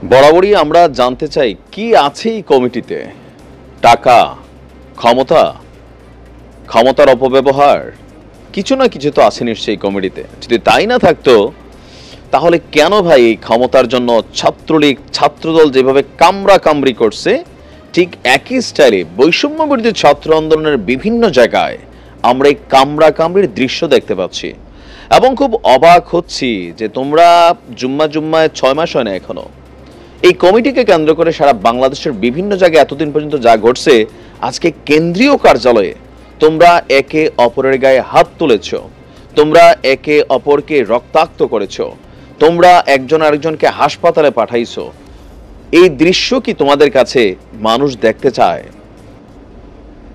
বরাবরই আমরা জানতে চাই কি আছে এই কমিটিতে। টাকা, ক্ষমতা, ক্ষমতার অপব্যবহার, কিছু না কিছু তো আছে নিশ্চয়ই কমিটিতে। যদি তাই না থাকতো তাহলে কেন ভাই এই ক্ষমতার জন্য ছাত্রলীগ ছাত্রদল যেভাবে কামড়া কামড়ি করছে, ঠিক একই স্টাইলে বৈষম্য বিরোধী ছাত্র আন্দোলনের বিভিন্ন জায়গায় আমরা এই কামড়া কামড়ির দৃশ্য দেখতে পাচ্ছি এবং খুব অবাক হচ্ছি যে তোমরা জুম্মায় 6 মাস হয় না এখনো এই কমিটিকে কেন্দ্র করে সারা বাংলাদেশের বিভিন্ন জায়গায় এতদিন পর্যন্ত যা ঘটছে, আজকে কেন্দ্রীয় কার্যালয়ে তোমরা একে অপরের গায়ে হাত তুলেছ, তোমরা একে অপরকে রক্তাক্ত করেছ, তোমরা একজন আরেকজনকে হাসপাতালে পাঠাইছো। এই দৃশ্য কি তোমাদের কাছে মানুষ দেখতে চায়?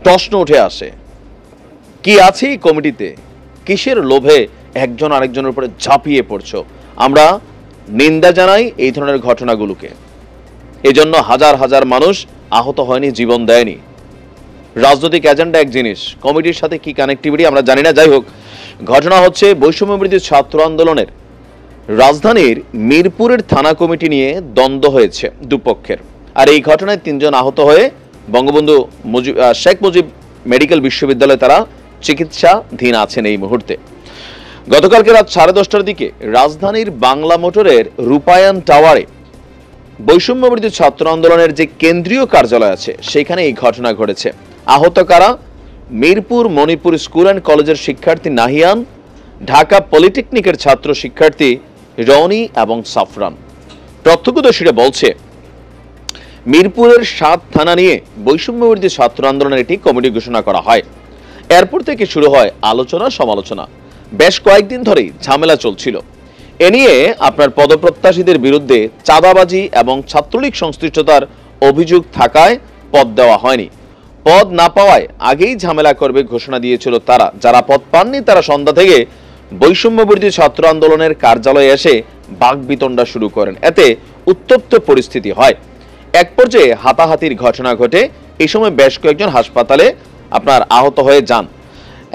প্রশ্ন উঠে আসে, কি আছে এই কমিটিতে? কিসের লোভে একজন আরেকজনের উপরে ঝাঁপিয়ে পড়ছো? আমরা নিন্দা জানাই এই ধরনের ঘটনাগুলোকে। এজন্য হাজার হাজার মানুষ আহত হয়নি, জীবন দেয়নি। রাজনৈতিক এজেন্ডা এক জিনিস, কমিটির সাথে কি কানেক্টিভিটি আমরা জানি না। যাই হোক, ঘটনা হচ্ছে বৈষম্য বিরোধী ছাত্র আন্দোলনের রাজধানীর মিরপুরের থানা কমিটি নিয়ে দ্বন্দ্ব হয়েছে দুপক্ষের। আর এই ঘটনায় 3 জন আহত হয়ে বঙ্গবন্ধু শেখ মুজিব মেডিকেল বিশ্ববিদ্যালয়ে তারা চিকিৎসাধীন আছেন এই মুহূর্তে। গতকালকে রাত 10:30টার দিকে রাজধানীর বাংলা মোটরের রূপায়ণ টাওয়ারে বৈষম্য বিরোধী ছাত্র আন্দোলনের যে কেন্দ্রীয় কার্যালয় আছে সেখানে এই ঘটনা ঘটেছে। আহত কারা? মিরপুর মণিপুর স্কুল অ্যান্ড কলেজের শিক্ষার্থী নাহিয়ান, ঢাকা পলিটেকনিকের ছাত্র শিক্ষার্থী রনি এবং সাফরান। প্রত্যক্ষদর্শীরা বলছে, মিরপুরের 7 থানা নিয়ে বৈষম্য বিরোধী ছাত্র আন্দোলনের একটি কমিটি ঘোষণা করা হয়। এরপর থেকে শুরু হয় আলোচনা সমালোচনা। বেশ কয়েকদিন ধরেই ঝামেলা চলছিল। এ নিয়ে আপনার পদপ্রত্যাশীদের বিরুদ্ধে চাঁদাবাজি এবং ছাত্রলীগ সংশ্লিষ্টতার অভিযোগ থাকায় পদ দেওয়া হয়নি। পদ না পাওয়ায় আগেই ঝামেলা করবে ঘোষণা দিয়েছিল তারা। যারা পদ পাননি তারা সন্ধ্যা থেকে বৈষম্য বিরোধী ছাত্র আন্দোলনের কার্যালয়ে এসে বাকবিতণ্ডা শুরু করেন। এতে উত্তপ্ত পরিস্থিতি হয়। এক পর্যায়ে হাতাহাতির ঘটনা ঘটে। এই সময় বেশ কয়েকজন হাসপাতালে আপনার আহত হয়ে যান।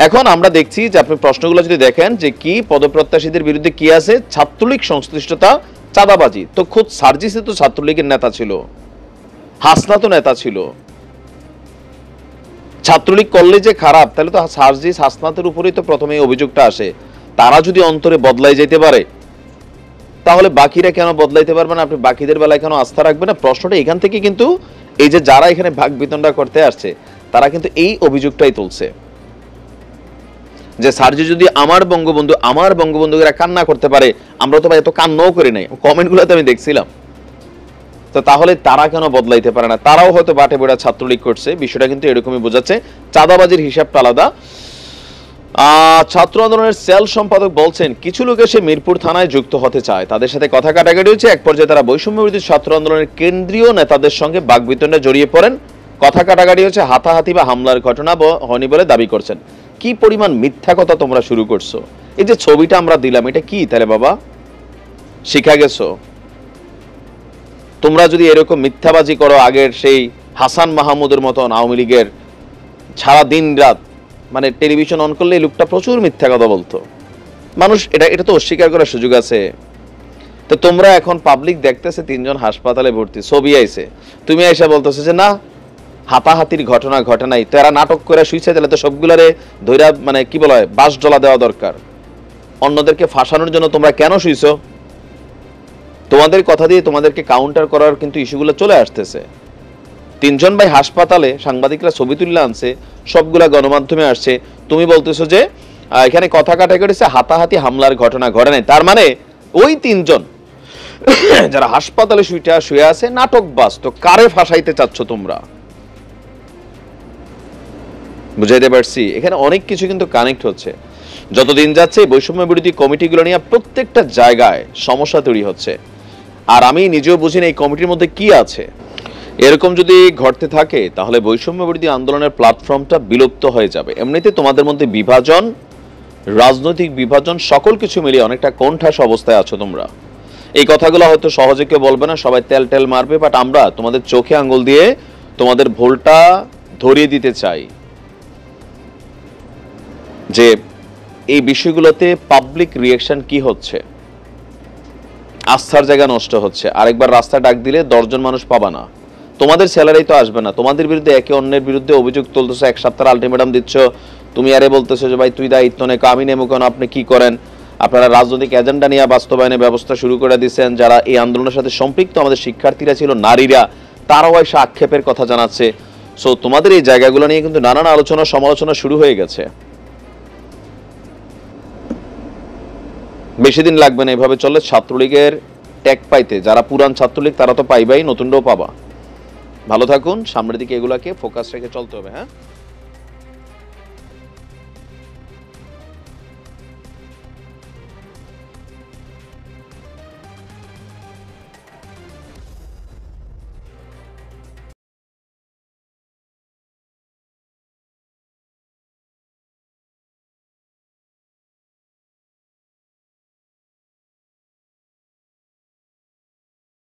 এখন আমরা দেখছি যে আপনি প্রশ্নগুলো যদি দেখেন যে কি পদপ্রত্যাশীদের বিরুদ্ধে কি আছে, ছাত্রলীগ সংশ্লিষ্টতা, চাঁদাবাজি। তো খোদ সার্জিসে তো ছাত্রলীগের নেতা ছিল, হাসনা তো নেতা ছিল। ছাত্রলীগ করলে যে খারাপ, তাহলে তো সার্জিস হাসনাতের উপরেই তো প্রথমে অভিযোগটা আসে। তারা যদি অন্তরে বদলাই যেতে পারে তাহলে বাকিরা কেন বদলাইতে পারবে না? আপনি বাকিদের বেলায় কেন আস্থা রাখবেন না? প্রশ্নটা এখান থেকে কিন্তু এই যে যারা এখানে ভাগ বিতণ্ডা করতে আসছে তারা কিন্তু এই অভিযোগটাই তুলছে যে সার্জি যদি আমার বঙ্গবন্ধুরা কান্না করতে পারে, আমরা তো ভাই এত কান্নাও করি নাই, কমেন্টগুলোতে আমি দেখছিলাম। তো তাহলে তারা কেন বদলাইতে পারে না? তারাও হয়তো বাটে বেড়া ছাত্রলীগ করছে, বিষয়টা কিন্তু এরকমই বোঝাচ্ছে। চাঁদাবাজির হিসাবটা আলাদা। ছাত্র আন্দোলনের সেল সম্পাদক বলছেন, কিছু লোক এসে মিরপুর থানায় যুক্ত হতে চায়, তাদের সাথে কথা কাটাকাটি হচ্ছে। এক পর্যায়ে তারা বৈষম্য বিরোধী ছাত্র আন্দোলনের কেন্দ্রীয় নেতাদের সঙ্গে বাকবিতণ্ডায় জড়িয়ে পড়েন। কথা কাটাকাটি হচ্ছে, হাতাহাতি বা হামলার ঘটনা হয়নি বলে দাবি করছেন। কি পরিমাণ মিথ্যা কথা তোমরা শুরু করছো! এই যে ছবিটা আমরা দিলাম, এটা কি তাহলে বাবা শিখা গেছো? তোমরা যদি এরকম মিথ্যাবাজি করো, আগের সেই হাসান মাহমুদের মতন আওয়ামী লীগের, সারা দিন রাত মানে টেলিভিশন অন করলে এই লোকটা প্রচুর মিথ্যা কথা বলতো, মানুষ এটা তো অস্বীকার করার সুযোগ আছে। তো তোমরা এখন পাবলিক দেখতেছে 3 জন হাসপাতালে ভর্তি, ছবি আইছে, তুমি এসে বলতেছো যে না হাতাহাতির ঘটনা ঘটে নাই, তো এরা নাটক করে শুইছে, তাহলে তো সবগুলারে ধৈরা মানে কি বলা হয় বাস জ্বলা দেওয়া দরকার। অন্যদেরকে ফাঁসানোর জন্য তোমরা কেন শুইছো? তোমাদের কথা দিয়ে তোমাদেরকে কাউন্টার করার কিন্তু ইস্যুগুলো চলে আসতেছে। 3 জন ভাই হাসপাতালে, সাংবাদিকরা ছবি তুলে আনছে, সবগুলা গণমাধ্যমে আসছে। তুমি বলতেছো যে এখানে কথা কাটাকাটি করেছে, হাতাহাতি হামলার ঘটনা ঘটে নাই। তার মানে ওই 3 জন যারা হাসপাতালে শুয়ে আছে নাটকবাজ। তো কারে ফাঁসাইতে চাচ্ছ তোমরা? বুঝাইতে পারছি? এখানে অনেক কিছু কিন্তু কানেক্ট হচ্ছে। যতদিন যাচ্ছে বৈষম্য বিরোধী কমিটিগুলো নিয়ে প্রত্যেকটা জায়গায় সমস্যা তৈরি হচ্ছে। আর আমি নিজেও বুঝি না এই কমিটির মধ্যে কি আছে। এরকম যদি ঘটতে থাকে তাহলে বৈষম্য বিরোধী আন্দোলনের প্ল্যাটফর্মটা বিলুপ্ত হয়ে যাবে। এমনিতে তোমাদের মধ্যে বিভাজন, রাজনৈতিক বিভাজন, সকল কিছু মিলিয়ে অনেকটা কোণঠাসা অবস্থায় আছো তোমরা। এই কথাগুলো হয়তো সহজে কেউ বলবে না, সবাই তেল মারবে, বাট আমরা তোমাদের চোখে আঙ্গুল দিয়ে তোমাদের ভুলটা ধরিয়ে দিতে চাই যে এই বিষয়গুলোতে পাবলিক রিঅ্যাকশন কি হচ্ছে। আস্থার জায়গা নষ্ট হচ্ছে। আরেকবার রাস্তা ডাক দিলে 10 জন মানুষ পাবা না, তোমাদের স্যালারি তো আসবে না। তোমাদের বিরুদ্ধে একে অন্যের বিরুদ্ধে অভিযোগ তুলতেছো, 1 সপ্তাহ আলটিমেটাম দিচ্ছ, তুমি আরে বলতেছো যে ভাই তুই দায়িত্ব নে, আমি নেবো কেন, আপনি কি করেন। আপনারা রাজনৈতিক এজেন্ডা নিয়ে বাস্তবায়নের ব্যবস্থা শুরু করে দিয়েছেন। যারা এই আন্দোলনের সাথে সম্পৃক্ত আমাদের শিক্ষার্থীরা ছিল, নারীরা, তারাও এসে আক্ষেপের কথা জানাচ্ছে। সো তোমাদের এই জায়গাগুলো নিয়ে কিন্তু নানান আলোচনা সমালোচনা শুরু হয়ে গেছে। বেশি দিন লাগবে না এভাবে চললে ছাত্রলীগের ট্যাগ পাইতে। যারা পুরান ছাত্রলীগ তারা তো পাইবাই, নতুনরাও পাবা। ভালো থাকুন, সামনের দিকে এগুলাকে ফোকাস রেখে চলতে হবে। হ্যাঁ।